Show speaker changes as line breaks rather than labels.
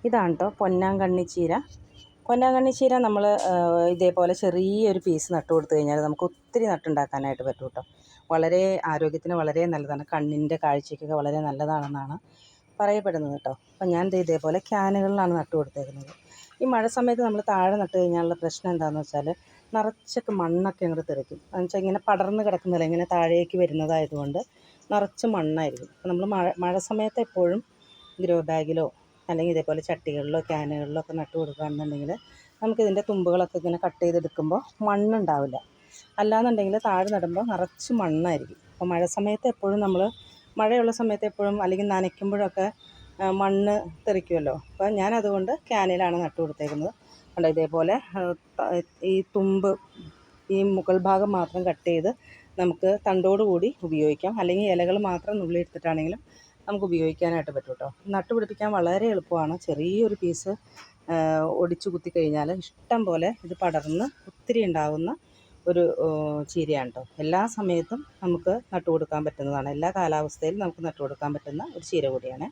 ഇതാണ് കേട്ടോ പൊന്നാങ്കണ്ണി ചീര. പൊന്നാങ്കണ്ണി ചീര നമ്മൾ ഇതേപോലെ ചെറിയൊരു പീസ് നട്ടു കൊടുത്തു കഴിഞ്ഞാൽ നമുക്ക് ഒത്തിരി നട്ടുണ്ടാക്കാനായിട്ട് പറ്റും കേട്ടോ. വളരെ ആരോഗ്യത്തിന് വളരെ നല്ലതാണ്, കണ്ണിൻ്റെ കാഴ്ചയ്ക്കൊക്കെ വളരെ നല്ലതാണെന്നാണ് പറയപ്പെടുന്നത് കേട്ടോ. അപ്പം ഞാൻ ഇതേപോലെ ക്യാനുകളിലാണ് നട്ടു കൊടുത്തേക്കുന്നത്. ഈ മഴ സമയത്ത് നമ്മൾ താഴെ നട്ട് കഴിഞ്ഞാലുള്ള പ്രശ്നം എന്താണെന്ന് വെച്ചാൽ നിറച്ചൊക്കെ മണ്ണൊക്കെ അങ്ങോട്ട് തെറിക്കും. എന്ന് വെച്ചാൽ ഇങ്ങനെ പടർന്ന് കിടക്കുന്നില്ല, ഇങ്ങനെ താഴേക്ക് വരുന്നതായതുകൊണ്ട് നിറച്ച് മണ്ണായിരിക്കും. അപ്പം നമ്മൾ മഴ സമയത്ത് എപ്പോഴും ഗ്രോ ബാഗിലോ അല്ലെങ്കിൽ ഇതേപോലെ ചട്ടികളിലോ ക്യാനുകളിലോ ഒക്കെ നട്ടു കൊടുക്കുകയാണെന്നുണ്ടെങ്കിൽ നമുക്കിതിൻ്റെ തുമ്പുകളൊക്കെ ഇങ്ങനെ കട്ട് ചെയ്തെടുക്കുമ്പോൾ മണ്ണുണ്ടാവില്ല. അല്ലാന്നുണ്ടെങ്കിൽ താഴെ നടുമ്പോൾ നിറച്ച് മണ്ണായിരിക്കും. അപ്പോൾ മഴ സമയത്ത് എപ്പോഴും നമ്മൾ മഴയുള്ള സമയത്ത് എപ്പോഴും അല്ലെങ്കിൽ നനയ്ക്കുമ്പോഴൊക്കെ മണ്ണ് തെറിക്കുമല്ലോ. അപ്പോൾ ഞാനതുകൊണ്ട് ക്യാനിലാണ് നട്ടു കൊടുത്തേക്കുന്നത്. കണ്ടോ ഇതേപോലെ ഈ തുമ്പ് ഈ മുകൾ ഭാഗം മാത്രം കട്ട് ചെയ്ത് നമുക്ക് തണ്ടോടുകൂടി ഉപയോഗിക്കാം, അല്ലെങ്കിൽ ഇലകൾ മാത്രം നുള്ളിയെടുത്തിട്ടാണെങ്കിലും നമുക്ക് ഉപയോഗിക്കാനായിട്ട് പറ്റും കേട്ടോ. നട്ടുപിടിപ്പിക്കാൻ വളരെ എളുപ്പമാണ്. ചെറിയൊരു പീസ് ഒടിച്ചു കുത്തി കഴിഞ്ഞാൽ ഇഷ്ടം പോലെ ഇത് പടർന്ന് ഒത്തിരി ഉണ്ടാകുന്ന ഒരു ചീരയാണ് കേട്ടോ. എല്ലാ സമയത്തും നമുക്ക് നട്ടുകൊടുക്കാൻ പറ്റുന്നതാണ്, എല്ലാ കാലാവസ്ഥയിലും നമുക്ക് നട്ടുകൊടുക്കാൻ പറ്റുന്ന ഒരു ചീര കൂടിയാണ്.